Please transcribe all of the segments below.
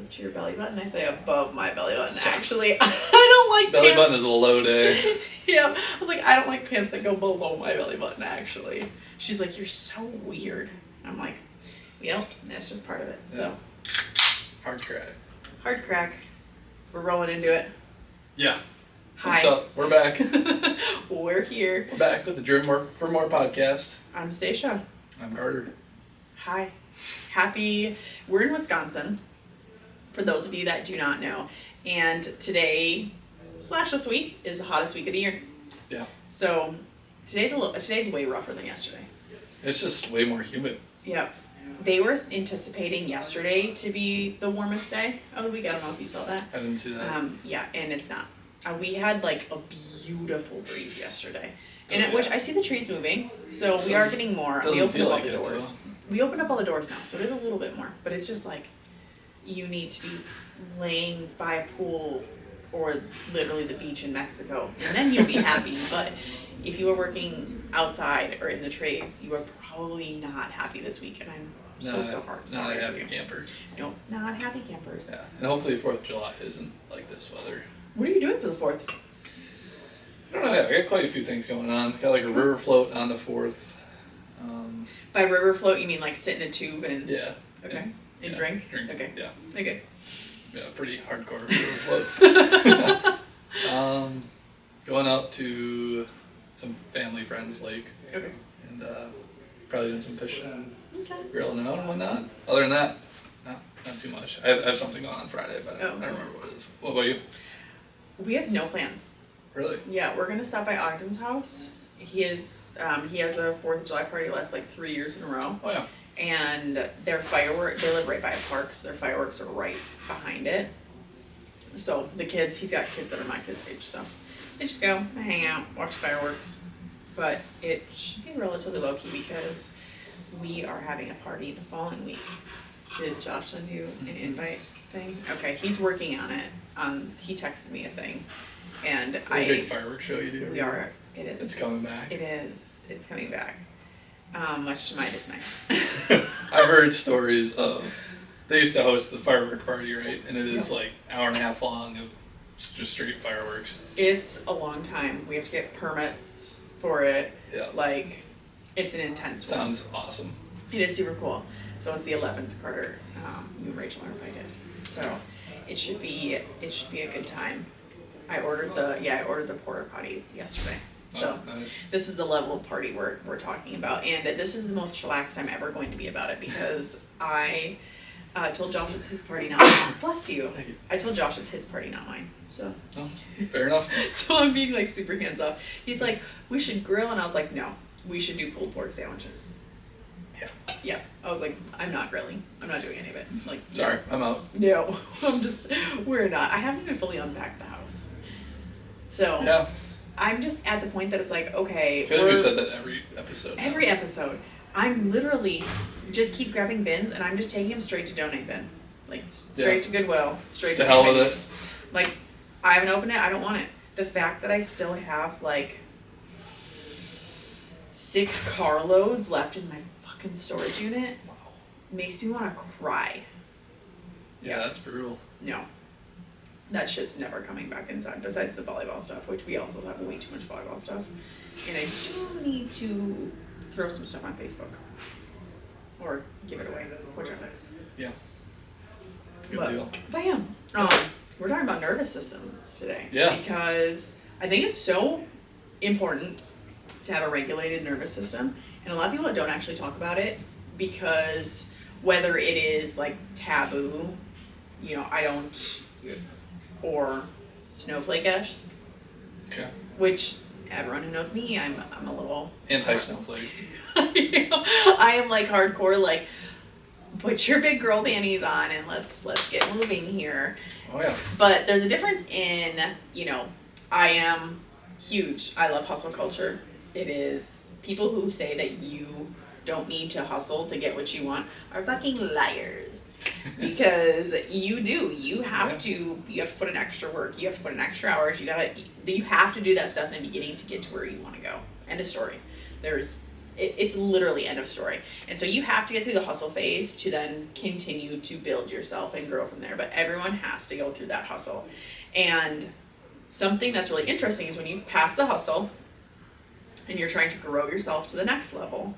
up to your belly button? I say above my belly button. Actually, I don't like belly pants. button is a low day. Yeah, I was like, I don't like pants that go below my belly button, actually. She's like, you're so weird. I'm like, yep, that's just part of it. Yeah. So Hard crack. hard crack. We're rolling into it. Yeah. Hi. What's up? We're back. We're here. We're back with the Dream More for More podcast. I'm Stacia. I'm Carter. Hi. We're in Wisconsin, for those of you that do not know. And today, / this week, is the hottest week of the year. Yeah. So today's way rougher than yesterday. It's just way more humid. Yep. They were anticipating yesterday to be the warmest day of the week. I don't know if you saw that. I didn't see that. Yeah, and it's not. We had like a beautiful breeze yesterday, and yeah. which I see the trees moving, so we are getting more. Doesn't We opened feel up all like the it, doors. though. We opened up all the doors now, so it is a little bit more. But it's just like you need to be laying by a pool or literally the beach in Mexico, and then you'll be happy. But if you are working outside or in the trades, you are probably not happy this week, and I'm so hard. Not a happy camper. No, not happy campers. Yeah, and hopefully 4th of July isn't like this weather. What are you doing for the 4th? I don't know. I got quite a few things going on. Got like a river float on the 4th. By river float, you mean like sit in a tube and... Yeah. Okay. And yeah. drink? Okay. Yeah. Okay. Yeah, pretty hardcore river float. Going up to some family friends' lake. Okay. And probably doing some fishing, Okay. grilling out and whatnot. Other than that, not too much. I have something going on Friday, but I don't remember what it is. What about you? We have no plans. Really? Yeah, we're gonna stop by Ogden's house. He has a 4th of July party last like 3 years in a row. Oh yeah. And their fireworks, they live right by a park, so their fireworks are right behind it. So the kids, he's got kids that are my kids' age, so they just go, hang out, watch fireworks. But it should be relatively low key because we are having a party the following week. Did Josh send you an invite thing? Okay, he's working on it. He texted me a thing, and Is it a big fireworks show you do? We are. It is. It's coming back. It is. It's coming back. Much to my dismay. I've heard stories of they used to host the firework party, right? And it is like an hour and a half long of just straight fireworks. It's a long time. We have to get permits for it. Yeah. Like, it's an intense one. Sounds awesome. It is super cool. So it's the 11th, Carter. You and Rachel are invited. So it should be a good time. I ordered the porta potty yesterday. So nice. This is the level of party we're talking about, and this is the most chillaxed I'm ever going to be about it because I told Josh it's his party, not mine. Bless you. Thank you. I told Josh it's his party, not mine. So. Oh, fair enough. So I'm being like super hands off. He's like, we should grill, and I was like, no, we should do pulled pork sandwiches. Yeah. Yeah. I was like, I'm not grilling. I'm not doing any of it. Like, Sorry, I'm out. no, we're not. I haven't even fully unpacked the house. So. Yeah. I'm just at the point that it's like, okay. I feel like you said that every episode. Every episode. I'm literally just keep grabbing bins and I'm just taking them straight to donate bin. Like, straight to Goodwill. Straight to hell with it. Like, I haven't opened it. I don't want it. The fact that I still have, like, 6 carloads left in my fucking storage unit makes me want to cry. Yeah, that's brutal. No. That shit's never coming back inside, besides the volleyball stuff, which we also have way too much volleyball stuff. And I do need to throw some stuff on Facebook. Or give it away, whichever. Yeah. Good deal. Bam! We're talking about nervous systems today. Yeah. Because I think it's so important to have a regulated nervous system. And a lot of people don't actually talk about it because whether it is like taboo, I don't... or snowflake-ish, Okay. which everyone who knows me, I'm a little Anti-snowflake. I am like hardcore, like put your big girl panties on and let's get moving here. Oh yeah. But there's a difference in I am huge. I love hustle culture. It is people who say that you don't need to hustle to get what you want are fucking liars. Because you do. You have to put in extra work. You have to put in extra hours. You have to do that stuff in the beginning to get to where you want to go. End of story. There's It's literally end of story. And so you have to get through the hustle phase to then continue to build yourself and grow from there. But everyone has to go through that hustle. And something that's really interesting is when you pass the hustle and you're trying to grow yourself to the next level,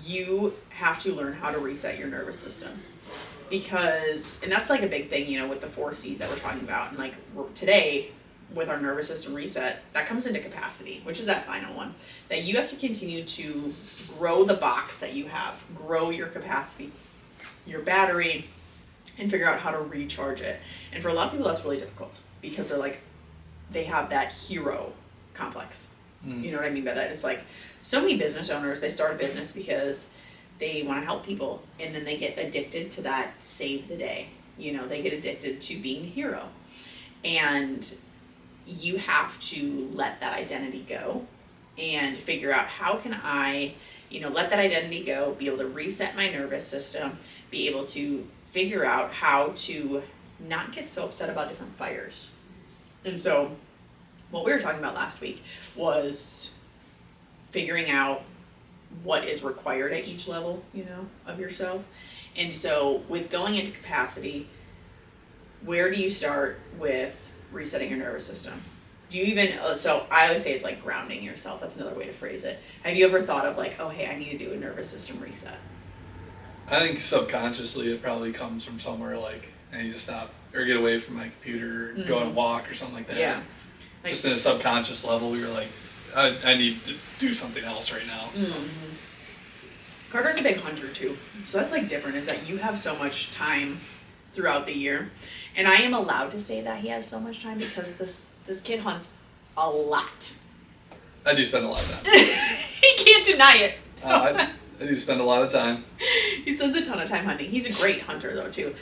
you have to learn how to reset your nervous system. Because, and that's like a big thing, you know, with the 4 C's that we're talking about. And like today, with our nervous system reset, that comes into capacity, which is that final one. That you have to continue to grow the box that you have, grow your capacity, your battery, and figure out how to recharge it. And for a lot of people, that's really difficult because they're like, they have that hero complex. You know what I mean by that? It's like so many business owners, they start a business because they want to help people, and then they get addicted to that save the day. You know, they get addicted to being the hero. And you have to let that identity go and figure out how can I, you know, let that identity go, be able to reset my nervous system, be able to figure out how to not get so upset about different fires. And so what we were talking about last week was figuring out what is required at each level, you know, of yourself. And so with going into capacity, where do you start with resetting your nervous system? Do you even, so I always say it's like grounding yourself. That's another way to phrase it. Have you ever thought of like, oh, hey, I need to do a nervous system reset? I think subconsciously it probably comes from somewhere like, I need to stop or get away from my computer, go on a walk or something like that. Yeah. Like, just in a subconscious level, you're like, I need to do something else right now. Carter's a big hunter too. So that's like different, is that you have so much time throughout the year. And I am allowed to say that he has so much time because this kid hunts a lot. I do spend a lot of time. He can't deny it. I do spend a lot of time. He spends a ton of time hunting. He's a great hunter though too.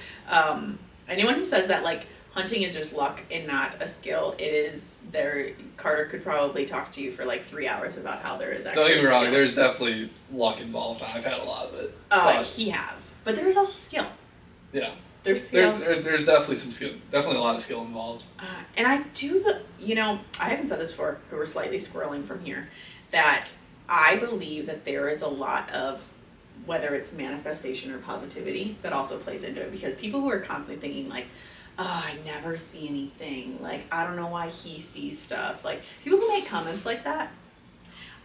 Anyone who says that like hunting is just luck and not a skill, it is there. Carter could probably talk to you for like 3 hours about how there is actually. Don't get me wrong, skill. there's definitely luck involved. I've had a lot of it. He has, but there is also skill. Yeah. There's skill. There's definitely some skill, definitely a lot of skill involved. And I do, you know, I haven't said this before, because we're slightly squirreling from here, that I believe that there is a lot of, whether it's manifestation or positivity, that also plays into it. Because people who are constantly thinking like, oh, I never see anything, like, I don't know why he sees stuff. Like, people who make comments like that,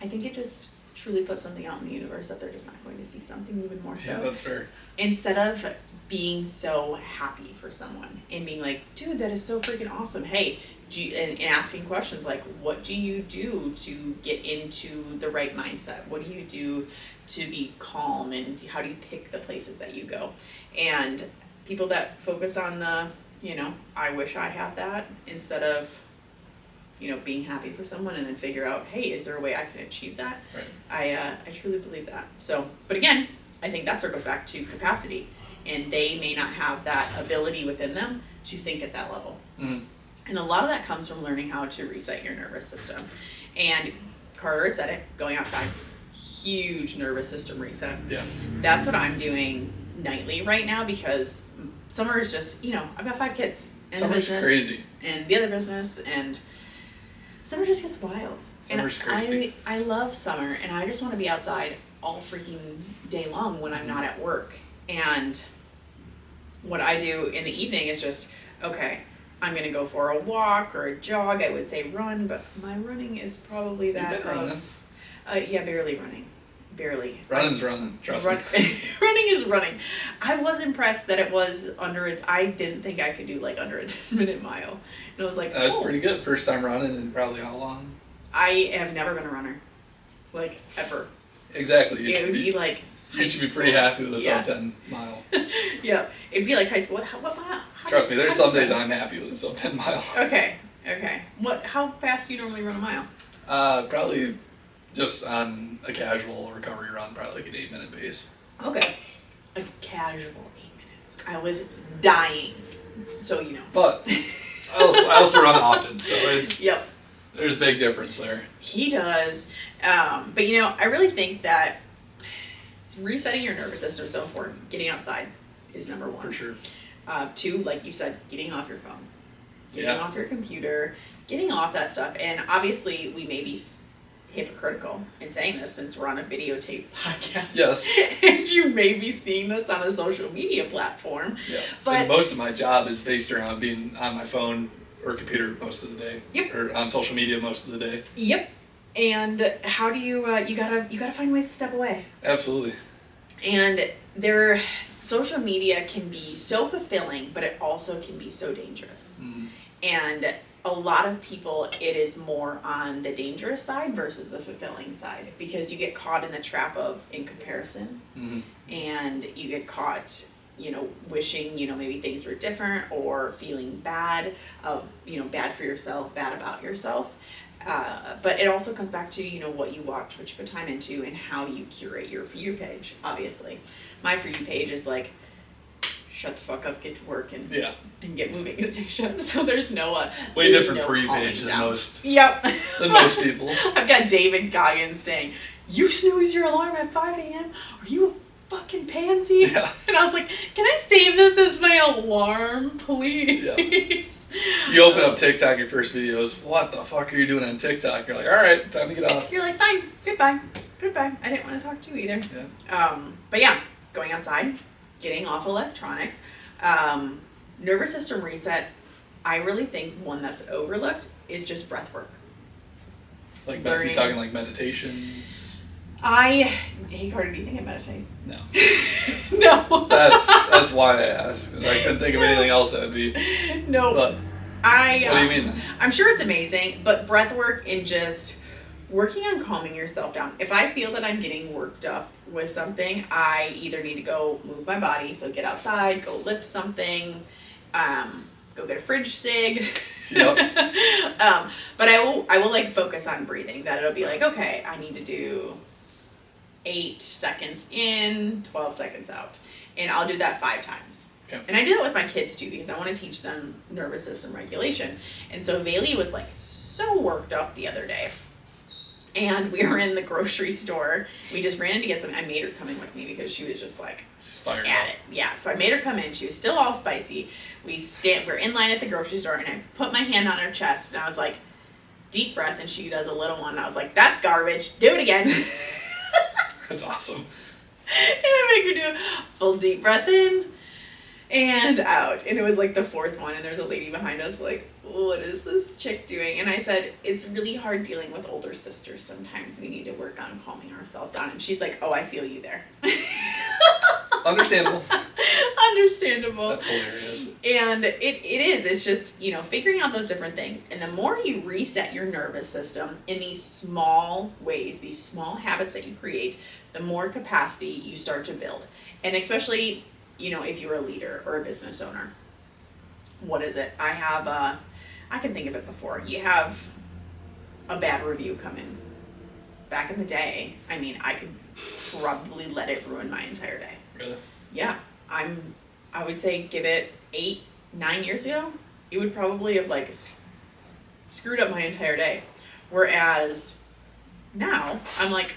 I think it just truly puts something out in the universe that they're just not going to see something even more so. Yeah, that's fair. Instead of being so happy for someone and being like, dude, that is so freaking awesome. Hey, and asking questions like, what do you do to get into the right mindset? What do you do to be calm? And how do you pick the places that you go? And people that focus on the, you know, I wish I had that, instead of, you know, being happy for someone and then figure out, hey, is there a way I can achieve that? Right. I truly believe that. So, but again, I think that circles back to capacity, and they may not have that ability within them to think at that level. And a lot of that comes from learning how to reset your nervous system. And Carter said it, going outside, huge nervous system reset. Yeah. That's what I'm doing nightly right now, because summer is just, you know, I've got 5 kids. And Summer's the business, crazy. And the other business, and summer just gets wild. Summer's and crazy. I love summer, and I just want to be outside all freaking day long when I'm not at work. And what I do in the evening is just, okay, I'm going to go for a walk or a jog. I would say run, but my running is probably that. You've been running. Yeah, barely running. Barely. Running's running, trust me. Running is running. I was impressed that it was I didn't think I could do like under a 10-minute mile. And I was like, That was pretty good. First time running in probably how long? I have never been a runner. Like, ever. Exactly. It would be like You should be pretty happy with a sub 10 mile. Yeah, it'd be like high school. What mile? Trust me, there's some days I'm happy with a sub 10 mile. Okay. How fast do you normally run a mile? Probably just on a casual recovery run, probably like an 8-minute pace. Okay. A casual 8 minutes. I was dying. So, you know. But I also run often, so it's there's a big difference there. He does. But you know, I really think that resetting your nervous system is so important. Getting outside is number 1. For sure. 2, like you said, getting off your phone. Getting off your computer. Getting off that stuff. And obviously we may be hypocritical in saying this since we're on a videotape podcast. Yes. And you may be seeing this on a social media platform. Yeah. But and most of my job is based around being on my phone or computer most of the day. Yep. Or on social media most of the day. Yep. And how do you you gotta find ways to step away. Absolutely. And social media can be so fulfilling, but it also can be so dangerous. Mm-hmm. And a lot of people, it is more on the dangerous side versus the fulfilling side, because you get caught in the trap of in comparison, Mm-hmm. and you get caught, wishing, maybe things were different, or feeling bad, bad for yourself, bad about yourself. But it also comes back to, what you watch, what you put time into, and how you curate your For You page, obviously. My For You page is like, shut the fuck up, get to work, and get moving, Stacia. So there's no way different For You page than most. Yep. Than most people. I've got David Goggins saying, "You snooze your alarm at 5 a.m. Are you a fucking pansy?" Yeah. And I was like, "Can I save this as my alarm, please?" Yeah. You open up TikTok, your first videos. What the fuck are you doing on TikTok? You're like, all right, time to get off. You're like, fine, goodbye. I didn't want to talk to you either. Yeah. But yeah, going outside, getting off electronics, nervous system reset. I really think one that's overlooked is just breath work. Like, you talking like meditations? Hey Carter, do you think I meditate? No. No. That's why I asked, because I couldn't think of anything else that would be. No. But what do you mean then? I'm sure it's amazing, but breath work and just working on calming yourself down. If I feel that I'm getting worked up with something, I either need to go move my body, so get outside, go lift something, go get a fridge cig. Yep. But I will like focus on breathing. That it'll be like, okay, I need to do 8 seconds in, 12 seconds out. And I'll do that 5 times. Okay. And I do that with my kids too, because I want to teach them nervous system regulation. And so Bailey was like so worked up the other day. And we were in the grocery store. We just ran in to get some. I made her come in with me because she was just like She's fired at up. it. Yeah, so I made her come in. She was still all spicy. We're in line at the grocery store, and I put my hand on her chest, and I was like, deep breath, and she does a little one. And I was like, that's garbage. Do it again. That's awesome. And I make her do a full deep breath in and out. And it was like the 4th one, and there's a lady behind us like, what is this chick doing? And I said, it's really hard dealing with older sisters. Sometimes we need to work on calming ourselves down. And she's like, oh, I feel you there. Understandable. Understandable. That's hilarious. And it is. It's just, figuring out those different things. And the more you reset your nervous system in these small ways, these small habits that you create, the more capacity you start to build. And especially, if you're a leader or a business owner. What is it? I can think of it before. You have a bad review come in. Back in the day, I could probably let it ruin my entire day. Really? Yeah. I would say give it 8, 9 years ago, it would probably have like screwed up my entire day. Whereas now I'm like,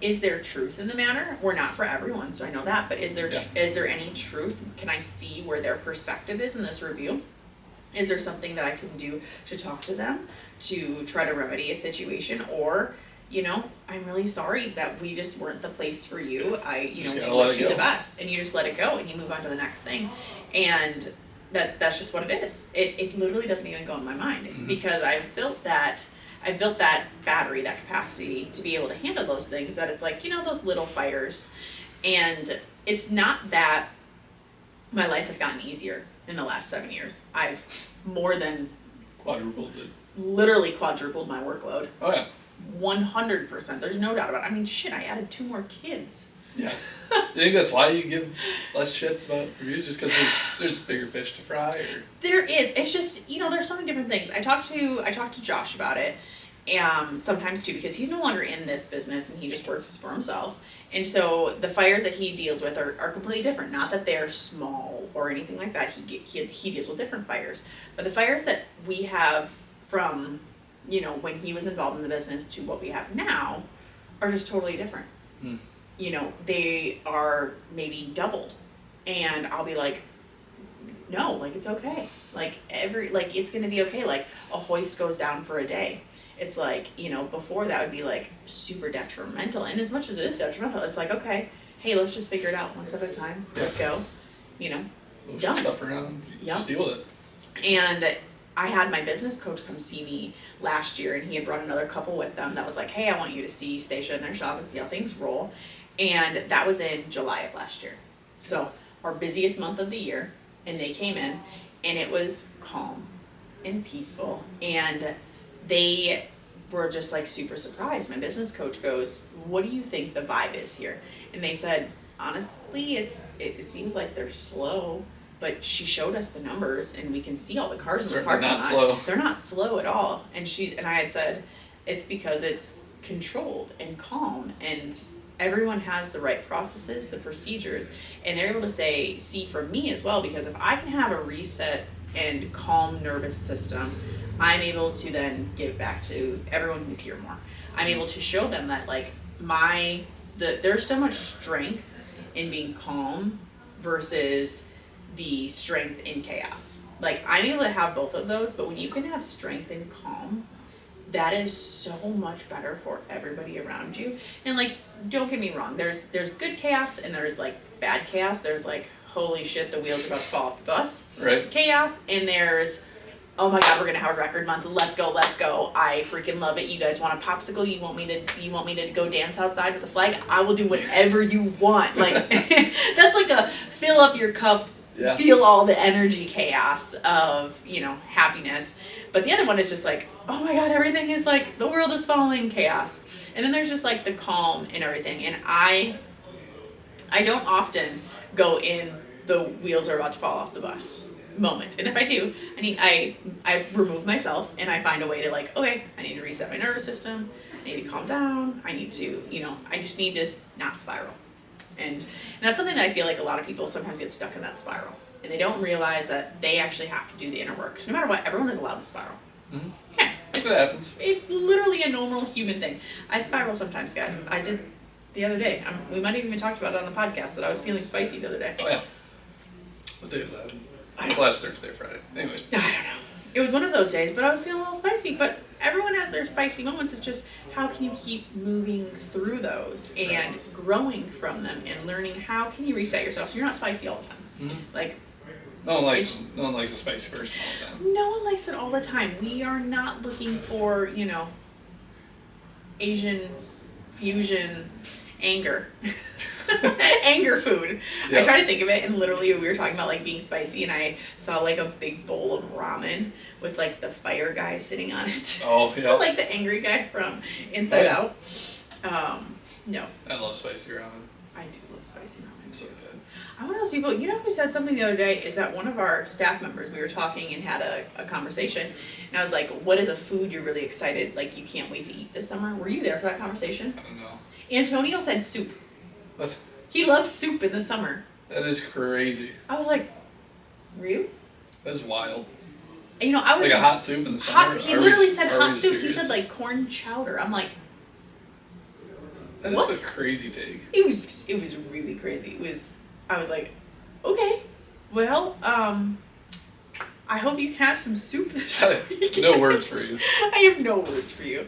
is there truth in the matter? We're not for everyone, so I know that, but is there any truth? Can I see where their perspective is in this review? Is there something that I can do to talk to them to try to remedy a situation? Or, I'm really sorry that we just weren't the place for you. We wish you the best. And you just let it go and you move on to the next thing. And that's just what it is. It literally doesn't even go in my mind, because I've built that battery, that capacity to be able to handle those things, that it's like, those little fires. And it's not that my life has gotten easier in the last 7 years. I've more than Quadrupled it. Literally quadrupled my workload. Oh yeah. 100%. There's no doubt about it. I added 2 more kids. Yeah. You think that's why you give less shits about reviews? Just because there's bigger fish to fry? Or? There is. It's just, there's so many different things. I talked to Josh about it, sometimes too, because he's no longer in this business and he just works for himself. And so the fires that he deals with are completely different. Not that they're small or anything like that. He deals with different fires. But the fires that we have from, when he was involved in the business to what we have now are just totally different. They are maybe doubled. And I'll be like, no, like, it's okay. Like, it's gonna be okay. Like, a hoist goes down for a day. It's like, you know, before that would be like super detrimental. And as much as it is detrimental, it's like, okay, hey, let's just figure it out one step at a time. Let's go. You know, Move done. some stuff around. Yep. Just deal with it. And I had my business coach come see me last year, and he had brought another couple with them that was like, hey, I want you to see Stacia in their shop and see how things roll. And that was in July of last year. So our busiest month of the year, and they came in, and it was calm and peaceful. And they were just like super surprised. My business coach goes, what do you think the vibe is here? And they said, honestly, it seems like they're slow, but she showed us the numbers and we can see all the cars in the parking lot. Slow. They're not slow at all. And I had said, it's because it's controlled and calm, and everyone has the right processes, the procedures, and they're able to see from me as well, because if I can have a reset and calm nervous system, I'm able to then give back to everyone who's here more. I'm able to show them that like there's so much strength in being calm versus the strength in chaos. Like, I'm able to have both of those, but when you can have strength and calm, that is so much better for everybody around you. And like, don't get me wrong, there's good chaos and there's like bad chaos. There's like, holy shit, the wheels are about to fall off the bus. Right. Chaos, and there's, oh my god, we're gonna have a record month. Let's go. I freaking love it. You guys want a popsicle? You want me to go dance outside with a flag? I will do whatever you want. Like, that's like a fill up your cup, feel all the energy chaos of, you know, happiness. But the other one is just like, oh my god, everything is like, the world is falling, chaos. And then there's just like the calm and everything. And I don't often go in the wheels are about to fall off the bus moment. And if I do, I remove myself and I find a way to like, okay, I need to reset my nervous system. I need to calm down. I need to, you know, I just need to not spiral. And that's something that I feel like a lot of people sometimes get stuck in that spiral. And they don't realize that they actually have to do the inner work. So no matter what, everyone is allowed to spiral. Mm-hmm. Okay. It happens. It's literally a normal human thing. I spiral sometimes, guys. I did the other day. We might have even talked about it on the podcast that I was feeling spicy the other day. Oh, yeah. What day was that? It was last Thursday or Friday. Anyways. I don't know. It was one of those days, but I was feeling a little spicy. But everyone has their spicy moments. It's just, how can you keep moving through those and growing from them and learning how can you reset yourself so you're not spicy all the time. Mm-hmm. Like, no one likes a spicy person all the time. No one likes it all the time. We are not looking for, you know, Asian fusion anger. Anger food. Yep. I try to think of it, and literally we were talking about like being spicy, and I saw like a big bowl of ramen with like the fire guy sitting on it. Oh, yeah. Like the angry guy from Inside Out. No. I love spicy ramen. I do love spicy ramen. It's so good. I'm one of those people, you know who said something the other day, is that one of our staff members, we were talking and had a conversation, and I was like, what is a food you're really excited, like you can't wait to eat this summer? Were you there for that conversation? I don't know. Antonio said soup. What? He loves soup in the summer. That is crazy. I was like, really? That's wild. And, you know, I was like a hot soup in the summer? He literally said hot soup. He said like corn chowder. I'm like, that what? Is a crazy take. It was really crazy. I was like, okay, well, I hope you have some soup this week. No words for you. I have no words for you.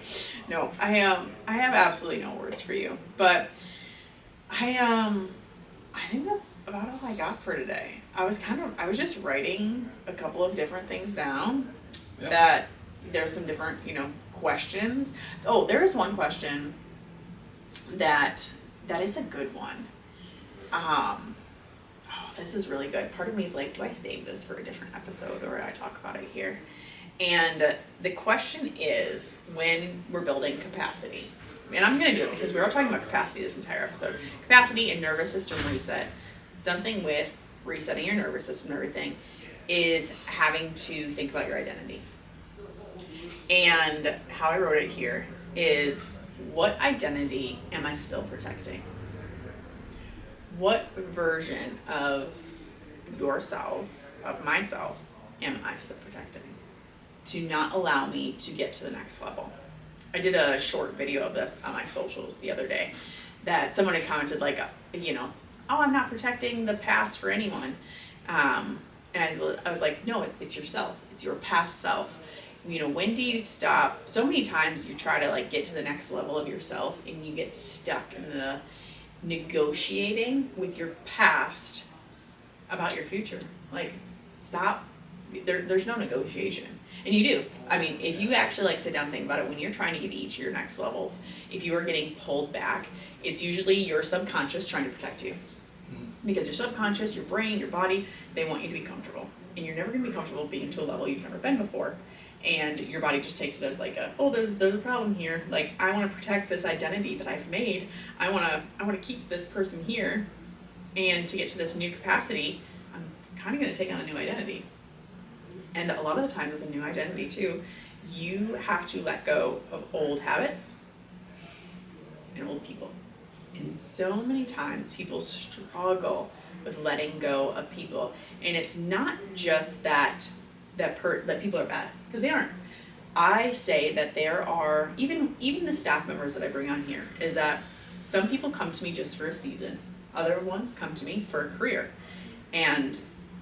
No, I have absolutely no words for you. But I think that's about all I got for today. I was just writing a couple of different things down. Yep. That there's some different, you know, questions. Oh, there is one question that is a good one. This is really good. Part of me is like, do I save this for a different episode or I talk about it here? And the question is, when we're building capacity, and I'm going to do it because we are talking about capacity this entire episode, capacity and nervous system reset, something with resetting your nervous system and everything is having to think about your identity. And how I wrote it here is, what identity am I still protecting? What version of yourself, of myself, am I still protecting to not allow me to get to the next level? I did a short video of this on my socials the other day that someone had commented like, you know, oh, I'm not protecting the past for anyone. And And I was like, no, it's yourself. It's your past self. You know, when do you stop? So many times you try to like get to the next level of yourself and you get stuck in the negotiating with your past about your future. Like, stop. There's no negotiation. And you do. I mean, if you actually like sit down and think about it, when you're trying to get to each of your next levels, if you are getting pulled back, it's usually your subconscious trying to protect you. Because your subconscious, your brain, your body, they want you to be comfortable. And you're never going to be comfortable being to a level you've never been before. And your body just takes it as like there's a problem here. Like, I want to protect this identity that I've made. I want to keep this person here. And to get to this new capacity, I'm kind of going to take on a new identity. And a lot of the time with a new identity too, you have to let go of old habits and old people. And so many times people struggle with letting go of people. And it's not just that people are bad, because they aren't. I say that there are, even the staff members that I bring on here, is that some people come to me just for a season. Other ones come to me for a career. And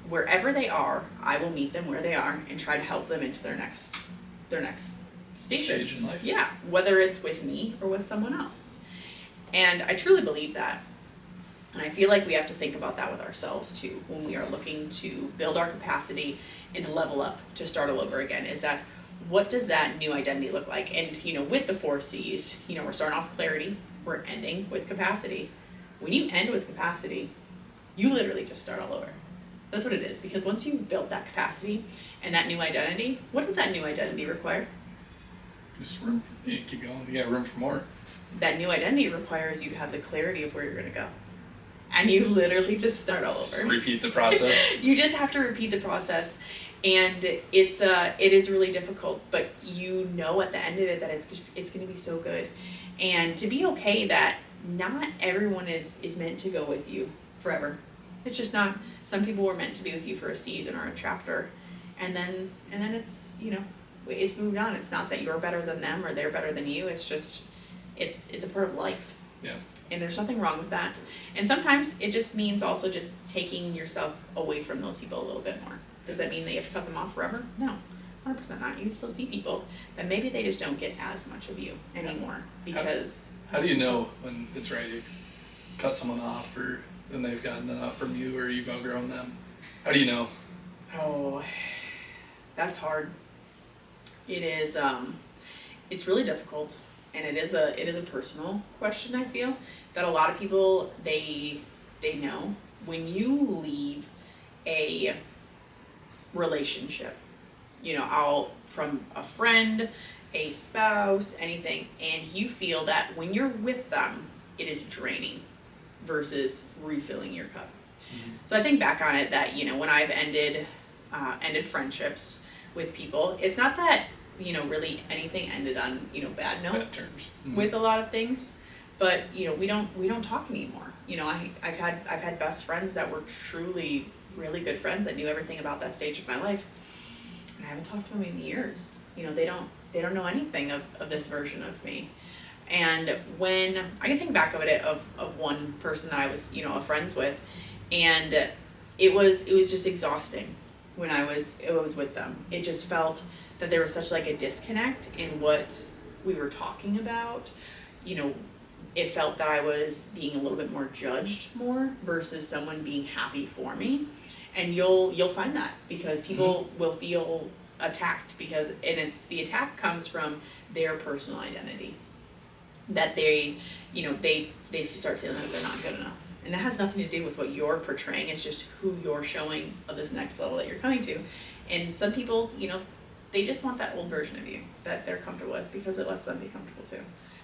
wherever they are, I will meet them where they are and try to help them into their next stage in life. Yeah, whether it's with me or with someone else. And I truly believe that. And I feel like we have to think about that with ourselves too, when we are looking to build our capacity and to level up, to start all over again, is that what does that new identity look like? And, you know, with the 4 C's, you know, we're starting off with clarity, we're ending with capacity. When you end with capacity, you literally just start all over. That's what it is, because once you've built that capacity and that new identity, what does that new identity require? Just room for, keep going. You got room for more. That new identity requires you to have the clarity of where you're going to go. And you literally just start all over. Repeat the process. You just have to repeat the process. And it is really difficult, but you know at the end of it that it's going to be so good. And to be okay that not everyone is meant to go with you forever. It's just not. Some people were meant to be with you for a season or a chapter, and then it's, you know, it's moved on. It's not that you're better than them or they're better than you. It's just it's a part of life. Yeah. And there's nothing wrong with that. And sometimes it just means also just taking yourself away from those people a little bit more. Does that mean that you have to cut them off forever? No, 100% not. You can still see people that maybe they just don't get as much of you anymore because. How do you know when it's ready to cut someone off, or when they've gotten enough from you, or you've outgrown them? How do you know? Oh, that's hard. It is. It's really difficult, and it is a personal question. I feel that a lot of people they know when you leave a relationship, you know, from a friend, a spouse, anything, and you feel that when you're with them, it is draining versus refilling your cup. Mm-hmm. So I think back on it that, you know, when I've ended friendships with people, it's not that, you know, really anything ended on, you know, bad notes. Bad terms. Mm-hmm. With a lot of things, but, you know, we don't talk anymore. You know, I've had best friends that were truly really good friends that knew everything about that stage of my life, and I haven't talked to them in years. You know, they don't know anything of this version of me. And when I can think back of it of one person that I was, you know, friends with, and it was just exhausting when I was with them. It just felt that there was such like a disconnect in what we were talking about. You know, it felt that I was being a little bit more judged more versus someone being happy for me. And you'll find that because people mm-hmm. will feel attacked because, and it's the attack comes from their personal identity, that they, you know, they start feeling that they're not good enough. And it has nothing to do with what you're portraying. It's just who you're showing of this next level that you're coming to. And some people, you know, they just want that old version of you that they're comfortable with because it lets them be comfortable too.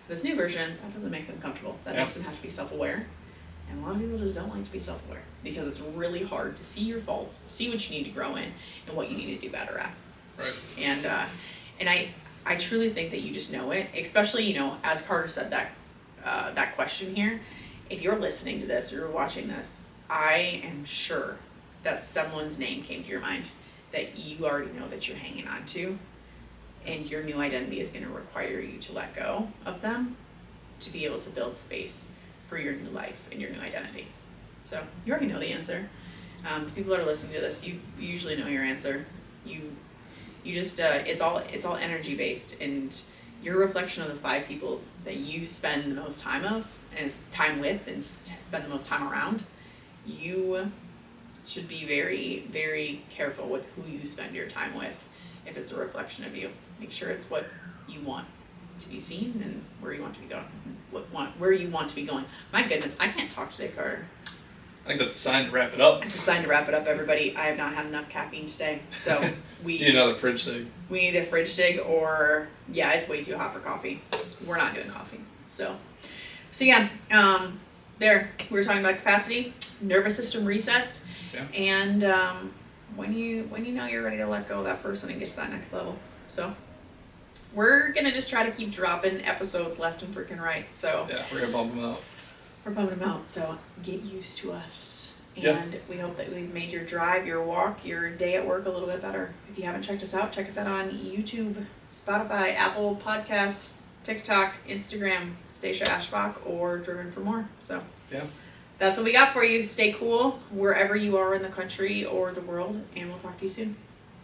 This new version, that doesn't make them comfortable. That makes them have to be self-aware. And a lot of people just don't like to be self-aware because it's really hard to see your faults, see what you need to grow in, and what you need to do better at. Right. And I truly think that you just know it, especially, you know, as Carter said that question here, if you're listening to this or you're watching this, I am sure that someone's name came to your mind that you already know that you're hanging on to, and your new identity is going to require you to let go of them to be able to build space for your new life and your new identity. So you already know the answer. People that are listening to this, you usually know your answer. You just it's all energy based, and you're a reflection of the 5 people that you spend the most time with and spend the most time around. You should be very, very careful with who you spend your time with. If it's a reflection of you, make sure it's what you want to be seen and where you want to be going. Where you want to be going. My goodness, I can't talk today, Carter. I think that's a sign to wrap it up. It's a sign to wrap it up, everybody. I have not had enough caffeine today, so we need another fridge dig. We need a fridge dig, or it's way too hot for coffee. We're not doing coffee, so yeah. There we were talking about capacity, nervous system resets, and when you know you're ready to let go of that person and get to that next level. So we're gonna just try to keep dropping episodes left and freaking right. So yeah, we're gonna bump them out. We're pumping them out, so get used to us. And we hope that we've made your drive, your walk, your day at work a little bit better. If you haven't checked us out on YouTube, Spotify, Apple Podcasts, TikTok, Instagram, Stacia Aeschbach, or Driven for More. So that's what we got for you. Stay cool wherever you are in the country or the world, and we'll talk to you soon.